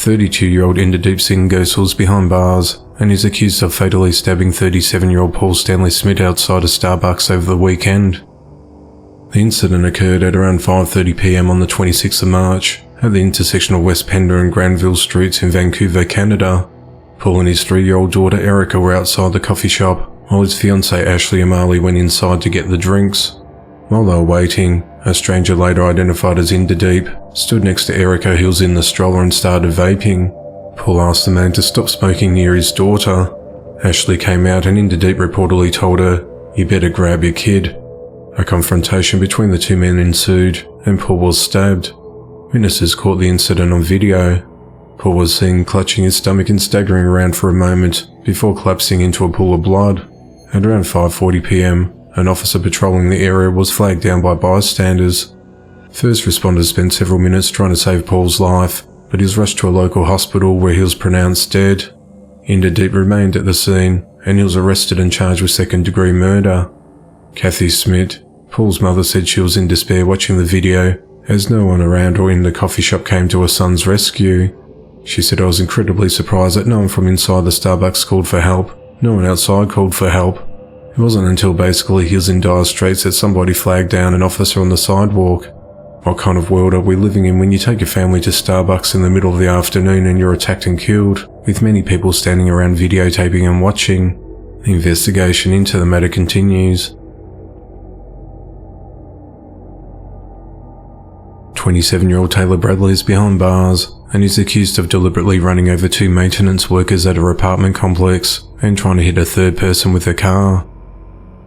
32-year-old Inderdeep Singh Gosal is behind bars and is accused of fatally stabbing 37-year-old Paul Stanley Smith outside a Starbucks over the weekend. The incident occurred at around 5:30 p.m. on the 26th of March at the intersection of West Pender and Granville Streets in Vancouver, Canada. Paul and his 3-year-old daughter Erica were outside the coffee shop, while his fiancée Ashley O'Malley went inside to get the drinks. While they were waiting, a stranger later identified as Inderdeep stood next to Erica who was in the stroller and started vaping. Paul asked the man to stop smoking near his daughter. Ashley came out and Inderdeep reportedly told her, "You better grab your kid." A confrontation between the two men ensued and Paul was stabbed. Witnesses caught the incident on video. Paul was seen clutching his stomach and staggering around for a moment before collapsing into a pool of blood. At around 5:40 p.m, an officer patrolling the area was flagged down by bystanders. First responders spent several minutes trying to save Paul's life, but he was rushed to a local hospital where he was pronounced dead. Inderdeep remained at the scene, and he was arrested and charged with second-degree murder. Kathy Smith, Paul's mother, said she was in despair watching the video, as no one around or in the coffee shop came to her son's rescue. She said, "I was incredibly surprised that no one from inside the Starbucks called for help. No one outside called for help. It wasn't until basically he was in dire straits that somebody flagged down an officer on the sidewalk. What kind of world are we living in when you take your family to Starbucks in the middle of the afternoon and you're attacked and killed, with many people standing around videotaping and watching?" The investigation into the matter continues. 27-year-old Taylor Bradley is behind bars and is accused of deliberately running over 2 maintenance workers at her apartment complex and trying to hit a third person with a car.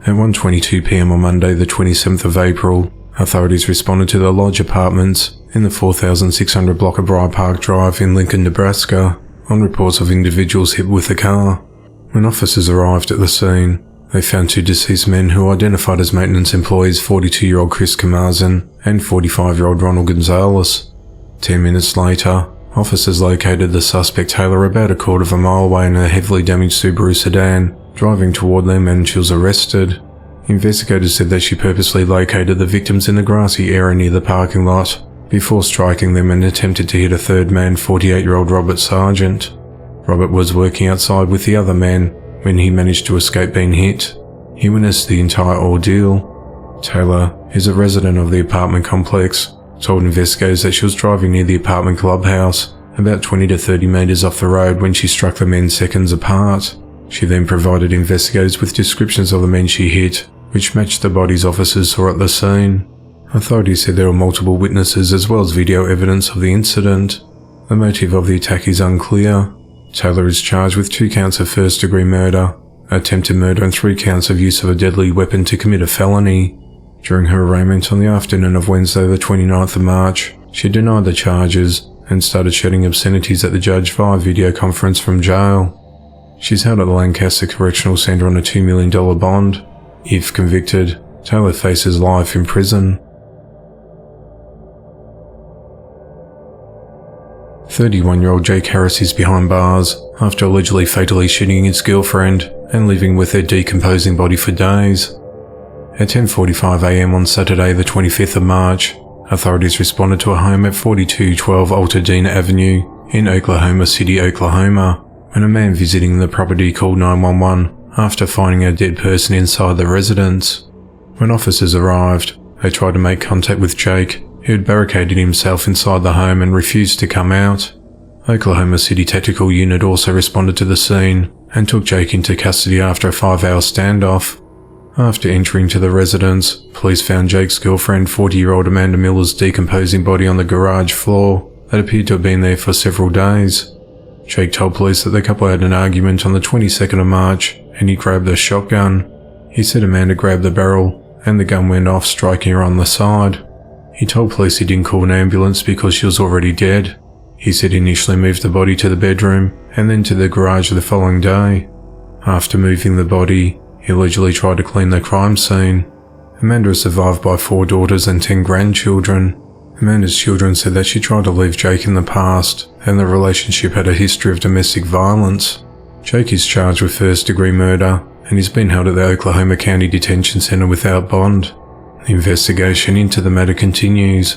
At 1:22 p.m. on Monday the 27th of April, authorities responded to the Lodge Apartments in the 4600 block of Bryar Park Drive in Lincoln, Nebraska, on reports of individuals hit with a car. When officers arrived at the scene, they found 2 deceased men who were identified as maintenance employees 42-year-old Chris Kamazin and 45-year-old Ronald Gonzalez. 10 minutes later, officers located the suspect Taylor about a quarter of a mile away in a heavily damaged Subaru sedan, driving toward them, and she was arrested. Investigators said that she purposely located the victims in the grassy area near the parking lot before striking them and attempted to hit a third man, 48-year-old Robert Sargent. Robert was working outside with the other men when he managed to escape being hit. He witnessed the entire ordeal. Taylor is a resident of the apartment complex, told investigators that she was driving near the apartment clubhouse, about 20 to 30 meters off the road, when she struck the men seconds apart. She then provided investigators with descriptions of the men she hit, which matched the bodies officers saw at the scene. Authorities said there were multiple witnesses as well as video evidence of the incident. The motive of the attack is unclear. Taylor is charged with 2 counts of first-degree murder, attempted murder and 3 counts of use of a deadly weapon to commit a felony. During her arraignment on the afternoon of Wednesday the 29th of March, she denied the charges and started shouting obscenities at the judge via video conference from jail. She's held at the Lancaster Correctional Centre on a $2 million bond. If convicted, Taylor faces life in prison. 31-year-old Jake Harris is behind bars after allegedly fatally shooting his girlfriend and living with her decomposing body for days. At 10:45 a.m. on Saturday the 25th of March, authorities responded to a home at 4212 Altadena Avenue in Oklahoma City, Oklahoma, when a man visiting the property called 911 after finding a dead person inside the residence. When officers arrived, they tried to make contact with Jake, who had barricaded himself inside the home and refused to come out. Oklahoma City Tactical Unit also responded to the scene and took Jake into custody after a 5-hour standoff. After entering to the residence, police found Jake's girlfriend, 40-year-old Amanda Miller's decomposing body on the garage floor that appeared to have been there for several days. Jake told police that the couple had an argument on the 22nd of March and he grabbed a shotgun. He said Amanda grabbed the barrel and the gun went off, striking her on the side. He told police he didn't call an ambulance because she was already dead. He said he initially moved the body to the bedroom and then to the garage the following day. After moving the body, he allegedly tried to clean the crime scene. Amanda is survived by 4 daughters and 10 grandchildren. Amanda's children said that she tried to leave Jake in the past and the relationship had a history of domestic violence. Jake is charged with first-degree murder and he's been held at the Oklahoma County Detention Center without bond. The investigation into the matter continues.